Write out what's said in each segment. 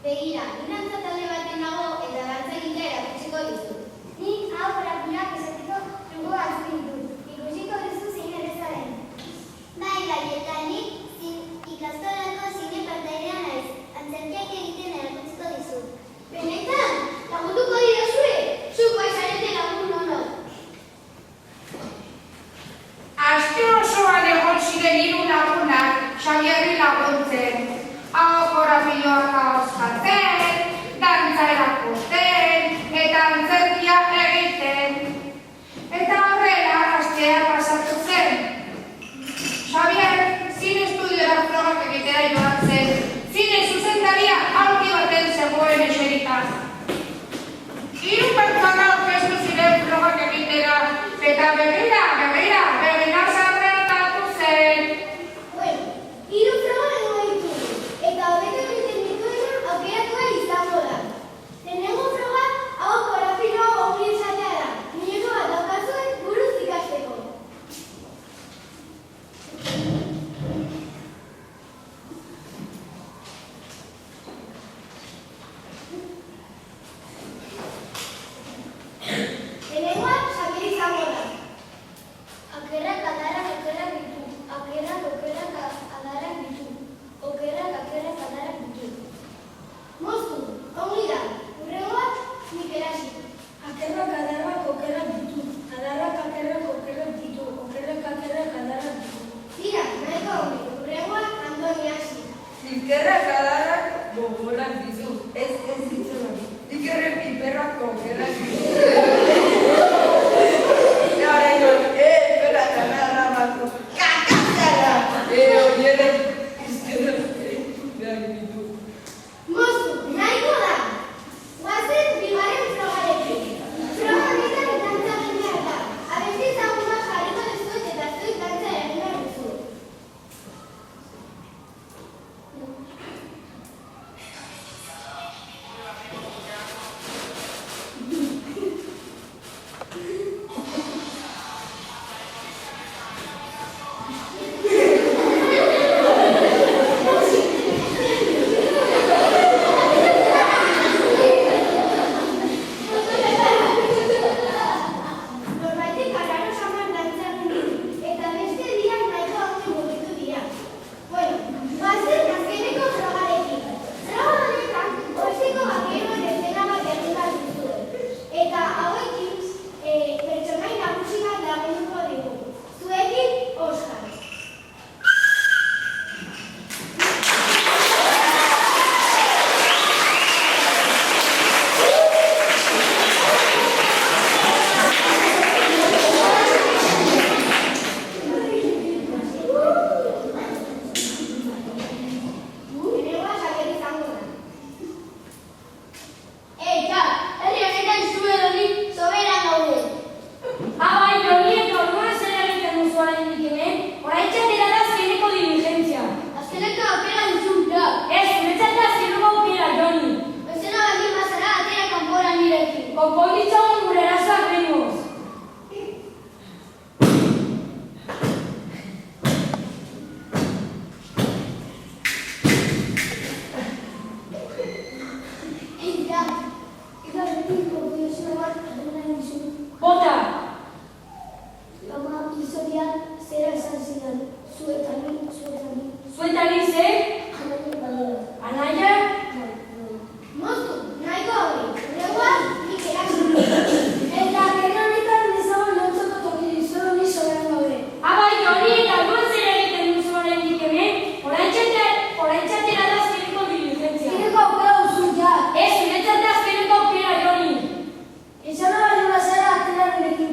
Begira, dantza talde baten nago eta dantza egitea erakutsiko dizut. Nik hau praktiak esateko truko asko ditut. Ikusiko duzu zein erraza den. Bai, eta nik ikastolako zine partaidea naiz. Antzerkiak egiten erakutsiko dizut. Benetan, lagunduko didazue? Zuk bai zarete lagun ono. Aste osoan egon ziren 3 lagunak Xabierri laguntzen. Hau korapiloak ahoskatzen, dantza erakusten, eta antzerkia egiten. Eta horrela astea pasatu zen. Xabier, zine estudiora frogak egitera joan zen. Zine zuzendaria aurki baten zegoen eserita. 3 pertsona aurkeztu ziren frogak egitera, eta begira zerrendatu zen. Bueno, 3 froga edo ditugu, eta hobeto egiten dituena aukeratua izango da.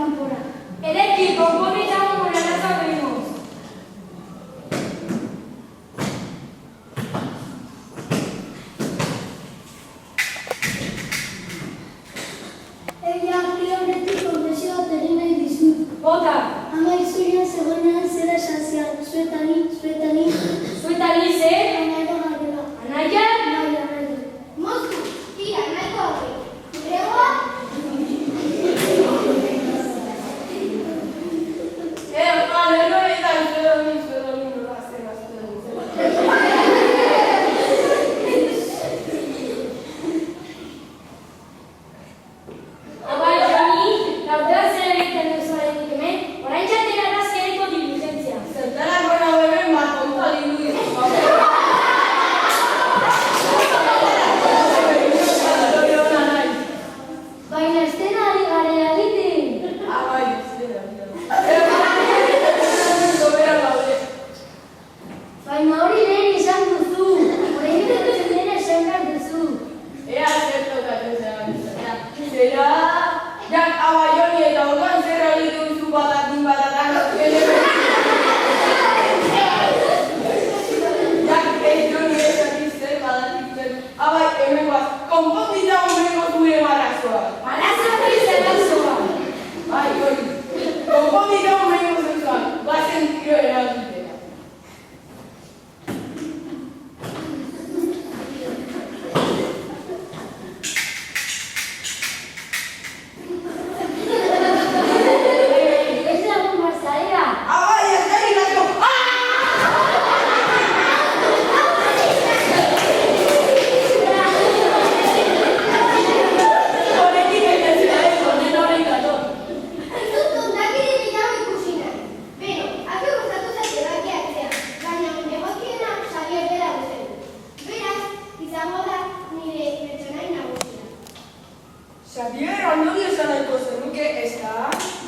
kanpora. Edeki, konponbidean gure arazoak behingoz. Egia, hile horretik konfesio bat egin nahi dizut. Bota, Ama historian zegoenean zera esan zian, zuetani. zuetari ze, Anaia garela. anaia, Anaia. Moztu, tira, nahiko hauke. Gregoa? abai joni, gaudela zer egiten duzuaren hemen, orain txatera azkeneko diligentzia. Baina ez dena ari garela egiten. Baina hori lehen esan duzu. Orain gertatzen dena esan behar duzu. Arazoak izan arazoa. Ez lagun barzalera. Ez dut tontakide gehiago ikusi nahi. Beno, atzo gozatu zait ebakia hartzea, baina egokiena Xabier bera uste du. Beraz, izango da nire pertsonai nagusia. Xabier, ondorio esan nahiko zenuke, ez da?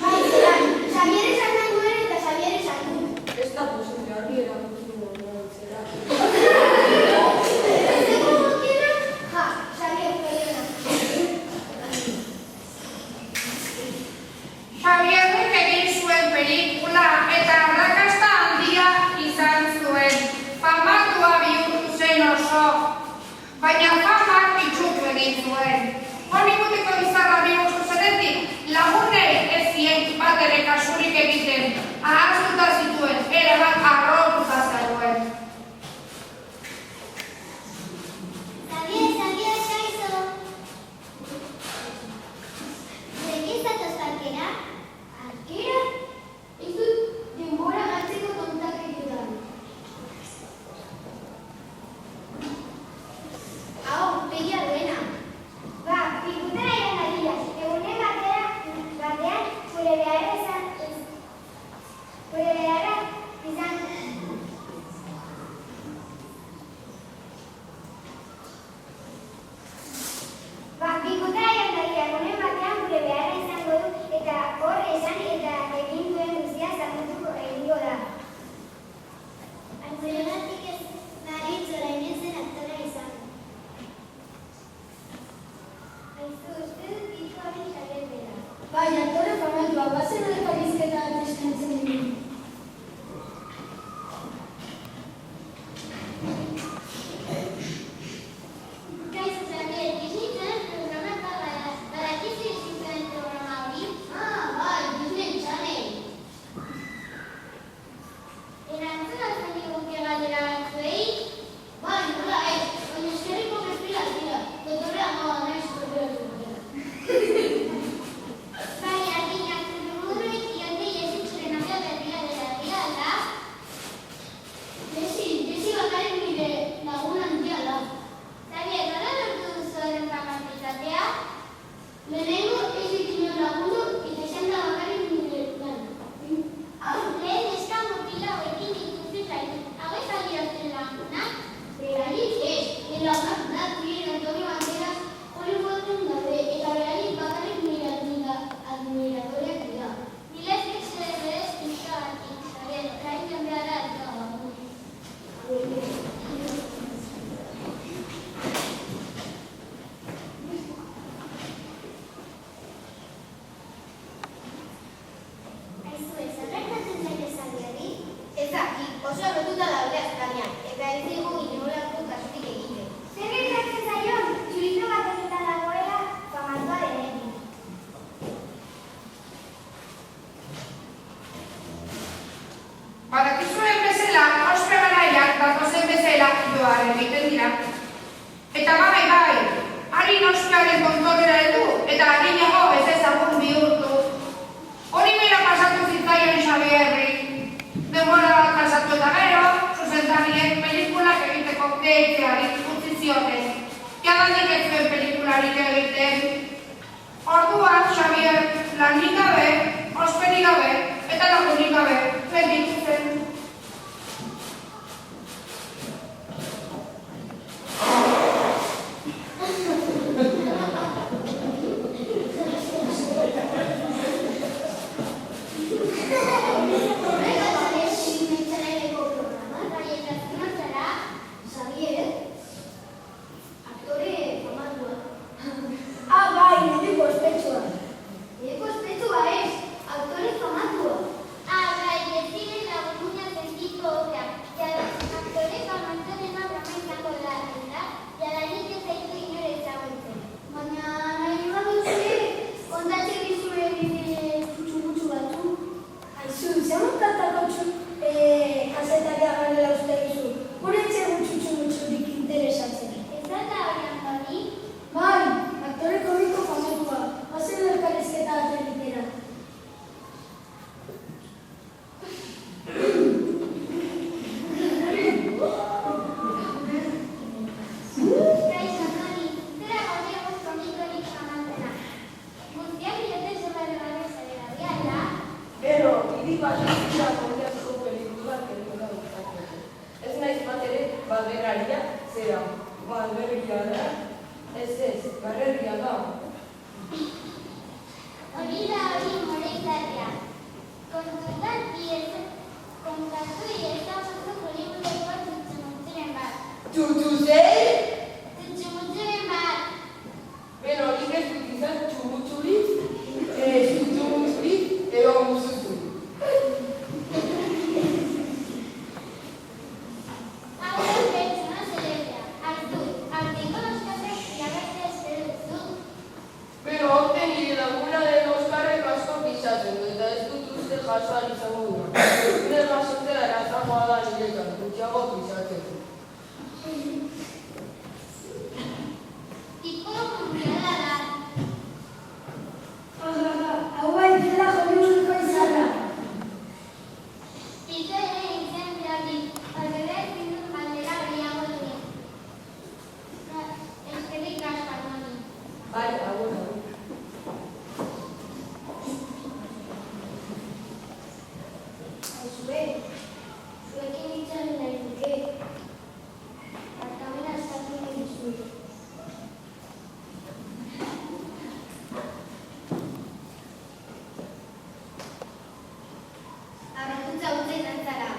Bai, zelan, Xabier esan nahi duen eta Xabier esan du. Ez da posible, argi erakutzen duen zera. Ez dugu egokiena? Ja, Xabier Ferena. Xabierrek egin zuen pelikula eta arrakasta handia izan zuen. Famatua bihurtu zen oso, baina famak itxutu egin zuen. Hollywoodeko izarra bihurtu zenetik, lagunei ez zien batere kasurik egiten. Ahaztuta zituen, erabat harrotuta zegoen. Xabier, kaixo. Zurekin zatoz parkera? Parkera? Ez dut denbora galtzeko tontak egiten. Hau, begia duena. Ba, pikutara joan dadila. Egunen batean gure beharra izan pikutara joan dadila. Egunen batean gure beharra izango du eta hor esan eta egin duen guztia zamutuko egingo da. Antzelonatik ez naritz orain ez zen aktora izan. Aizu, uste dut ditu hori Xabier bera. Bai, aktore famatua, bazen horreko bizketa bat eskaintzen dut. Kaixo, Xabier, Disney programa badakizu zuen programa hori? Bai, Disney Channel. Erantzuna zen diguke galdera batzuei? Bai, nola ez, baina eskerriko bezpilak dira, dotorrea moa naiz Bai, arginak, zurrumuruek iondei ez itxuren abia berria guztiak datozen bezala joan egiten dira. Eta bai, harin ospiaren kontorrera heldu eta harinago ez ezagun bihurtu. Hori bera pasatu zitzaion Xabierri. Denbora bat pasatu eta gero, zuzendariek pelikulak egiteko deitzeari utzi zioten. Jadanik ez zuen pelikularik egiten. Orduan Xabier lanik gabe, osperik gabe eta lagunik gabe gelditu zen. Arratuta utzi zantzara.